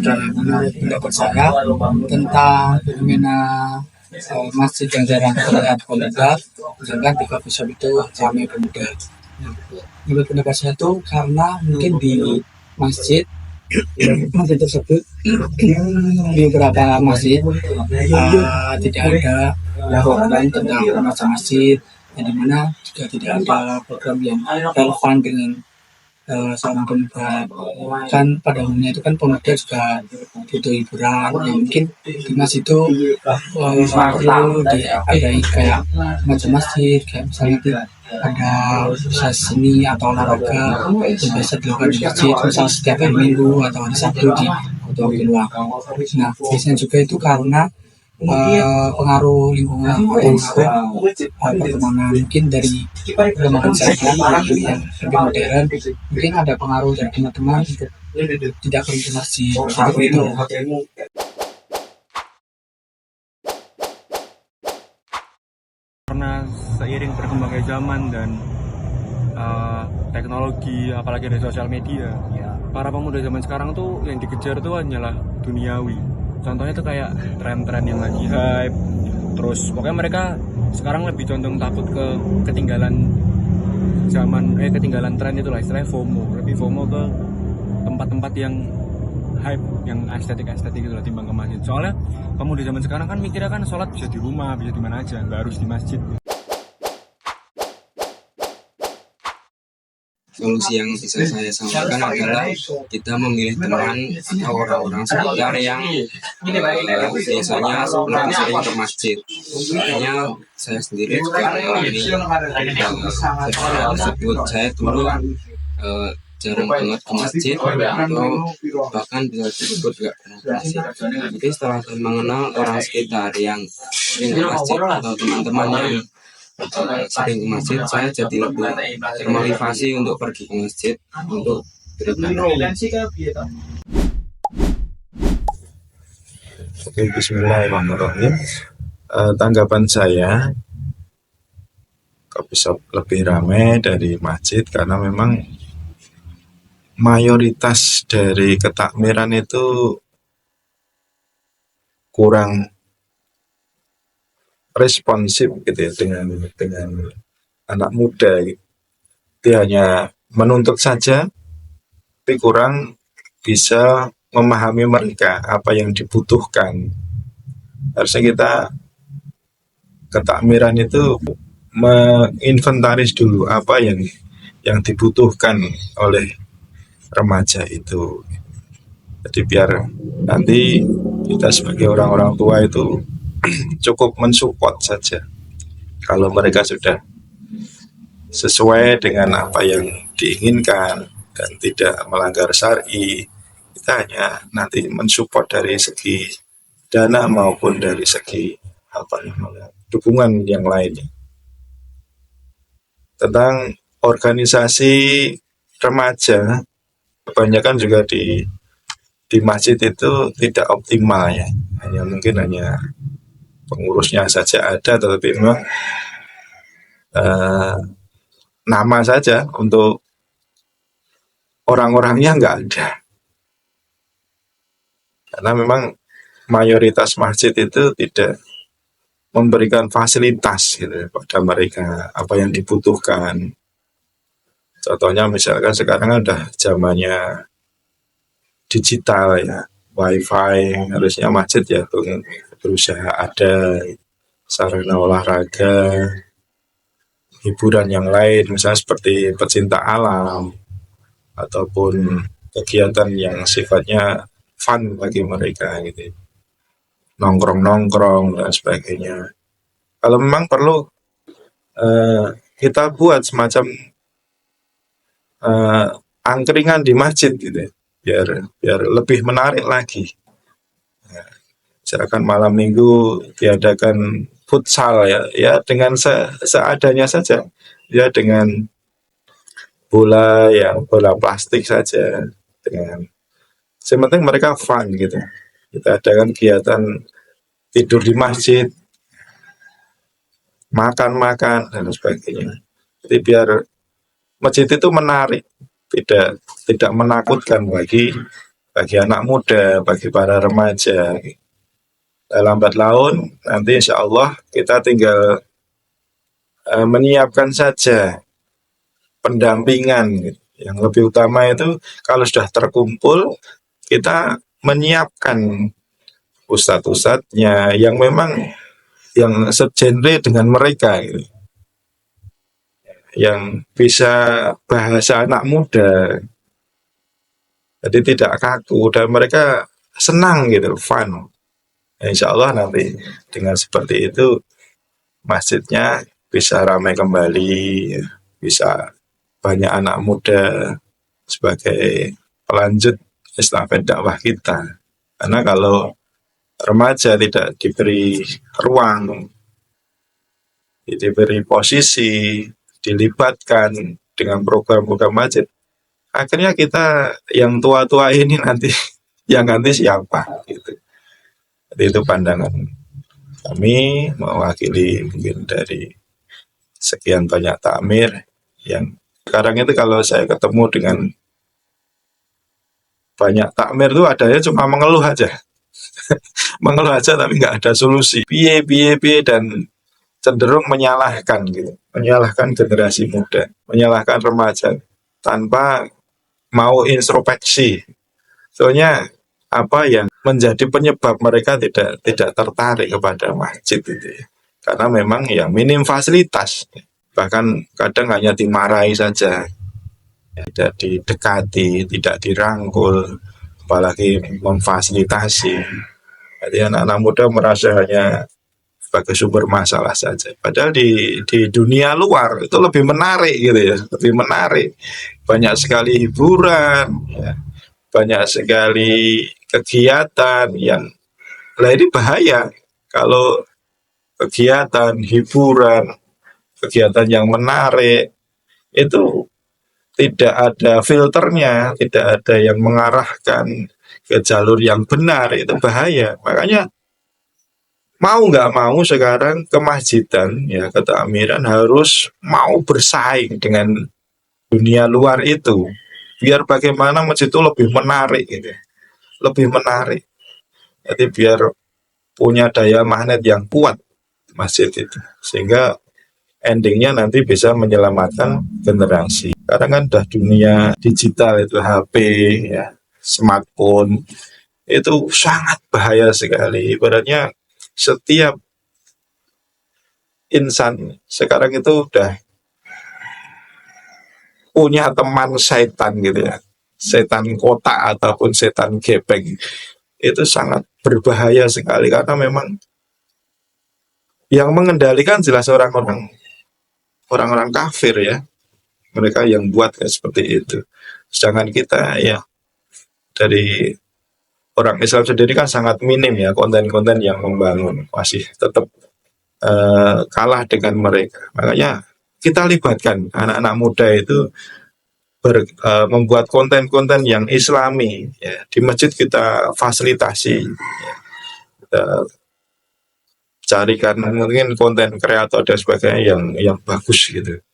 Dan menurut pendapat saya tentang fenomena masjid yang jarang terlihat pemuda, sedangkan di coffee shop itu ramai pemuda. Menurut pendapat saya itu karena mungkin di masjid masjid tersebut di beberapa masjid tidak ada program tentang remaja masjid, yang dimana juga tidak ada program yang relevan dengan seorang pemuda. Kan pada umumnya itu kan pemuda juga butuh hiburan, ya mungkin di masjid itu perlu diadain kayak remaja masjid, kayak misalnya ada bisa seni atau olahraga yang biasa dilakukan di masjid, misal setiap hari Minggu atau hari Sabtu di waktu luang. Nah, biasanya juga itu karena pengaruh lingkungan, pengaruh pertemanan, mungkin dari perkembangan saya yang lebih modern, mungkin ada pengaruh dari teman-teman untuk tidak pergi ke masjid seperti itu. Karena seiring berkembangnya zaman dan teknologi, apalagi dari sosial media, para pemuda zaman sekarang tuh yang dikejar tuh hanyalah duniawi. Contohnya tuh kayak tren-tren yang lagi hype, terus pokoknya mereka sekarang lebih condong takut ke ketinggalan zaman, ketinggalan tren itulah, istilahnya FOMO, lebih FOMO ke tempat-tempat yang hype, yang estetik gitu lah, timbang ke masjid. Soalnya pemuda zaman sekarang kan mikirnya kan sholat bisa di rumah, bisa di mana aja, nggak harus di masjid. Solusi yang bisa saya sampaikan adalah kita memilih teman atau orang-orang sekitar yang biasanya lebih sering ke masjid. Hanya saya sendiri juga mengalami tersebut. Saya dulu jarang banget ke masjid atau bahkan bisa disebut gak pernah ke masjid. Jadi setelah saya mengenal orang sekitar yang sering ke masjid atau teman-teman yang sering ke masjid, saya jadi lebih termotivasi untuk pergi ke masjid untuk beribadah. Oke, bismillahirrahmanirrahim. Tanggapan saya, coffee shop lebih ramai dari masjid karena memang mayoritas dari ketakmiran itu kurang responsif gitu ya dengan anak muda gitu. Dia hanya menuntut saja, tapi kurang bisa memahami mereka apa yang dibutuhkan. Harusnya kita ketakmiran itu menginventaris dulu apa yang dibutuhkan oleh remaja itu. Jadi biar nanti kita sebagai orang-orang tua itu cukup mensupport saja. Kalau mereka sudah sesuai dengan apa yang diinginkan dan tidak melanggar syar'i, kita hanya nanti mensupport dari segi dana maupun dari segi dukungan yang lainnya. Tentang organisasi remaja, kebanyakan juga di masjid itu tidak optimal ya. Hanya pengurusnya saja ada, tetapi memang nama saja, untuk orang-orangnya nggak ada. Karena memang mayoritas masjid itu tidak memberikan fasilitas gitu pada mereka, apa yang dibutuhkan. Contohnya misalkan sekarang ada zamannya digital ya, wifi, harusnya masjid ya berusaha ada sarana olahraga, hiburan yang lain, misalnya seperti pecinta alam ataupun kegiatan yang sifatnya fun bagi mereka gitu, nongkrong dan sebagainya. Kalau memang perlu kita buat semacam angkringan di masjid gitu, biar lebih menarik lagi. Misalkan malam minggu diadakan futsal ya dengan seadanya saja, ya dengan bola plastik saja, dengan sementing mereka fun gitu. Kita adakan kegiatan tidur di masjid, makan dan sebagainya. Jadi biar masjid itu menarik, tidak menakutkan bagi bagi anak muda, bagi para remaja. Lambat laun nanti insya Allah kita tinggal menyiapkan saja pendampingan. Yang lebih utama itu kalau sudah terkumpul, kita menyiapkan ustadz-ustadznya yang memang yang segenre dengan mereka gitu. Yang bisa bahasa anak muda, jadi tidak kaku dan mereka senang gitu, fun. Insya Allah nanti dengan seperti itu masjidnya bisa ramai kembali, bisa banyak anak muda sebagai pelanjut estafet dakwah kita. Karena kalau remaja tidak diberi ruang, diberi posisi, dilibatkan dengan program-program masjid, akhirnya kita yang tua-tua ini nanti yang ganti siapa gitu. Jadi itu pandangan kami mewakili mungkin dari sekian banyak takmir yang sekarang itu kalau saya ketemu dengan banyak takmir itu adanya cuma mengeluh aja. Mengeluh aja tapi nggak ada solusi. Piye dan cenderung menyalahkan gitu, menyalahkan generasi muda, menyalahkan remaja tanpa mau introspeksi. Soalnya apa yang menjadi penyebab mereka tidak tertarik kepada masjid itu? Karena memang yang minim fasilitas, bahkan kadang hanya dimarahi saja, tidak didekati, tidak dirangkul, apalagi memfasilitasi. Jadi anak-anak muda merasa hanya sebagai sumber masalah saja. Padahal di dunia luar itu lebih menarik gitu ya, lebih menarik. Banyak sekali hiburan, ya. Banyak sekali kegiatan yang ini bahaya kalau kegiatan hiburan, kegiatan yang menarik itu tidak ada filternya, tidak ada yang mengarahkan ke jalur yang benar, itu bahaya. Makanya mau nggak mau sekarang kemasjidan ya ketakmiran harus mau bersaing dengan dunia luar itu biar bagaimana masjid itu lebih menarik gitu, lebih menarik. Jadi biar punya daya magnet yang kuat masjid itu sehingga endingnya nanti bisa menyelamatkan generasi. Karena kan udah dunia digital itu HP ya, smartphone itu sangat bahaya sekali. Ibaratnya setiap insan sekarang itu udah punya teman setan gitu ya, setan kotak ataupun setan gepeng. Itu sangat berbahaya sekali karena memang yang mengendalikan jelas orang-orang kafir ya, mereka yang buat seperti itu. Sedangkan kita ya dari orang Islam sendiri kan sangat minim ya konten-konten yang membangun, masih tetap kalah dengan mereka. Makanya kita libatkan anak-anak muda itu membuat konten-konten yang Islami ya. Di masjid kita fasilitasi ya. Kita carikan mungkin konten kreator dan sebagainya yang bagus gitu.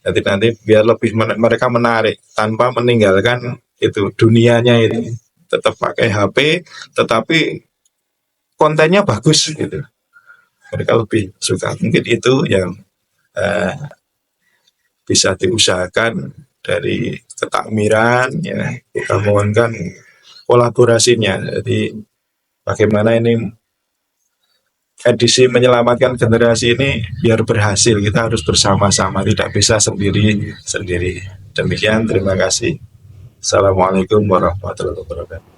Jadi nanti biar lebih mereka menarik tanpa meninggalkan itu dunianya itu. Tetap pakai HP tetapi kontennya bagus gitu. Mereka lebih suka. Mungkin itu yang bisa diusahakan dari ketakmiran ya. Kita mohonkan kolaborasinya. Jadi bagaimana ini edisi menyelamatkan generasi ini biar berhasil, kita harus bersama-sama, tidak bisa sendiri. Demikian, terima kasih. Assalamualaikum warahmatullahi wabarakatuh.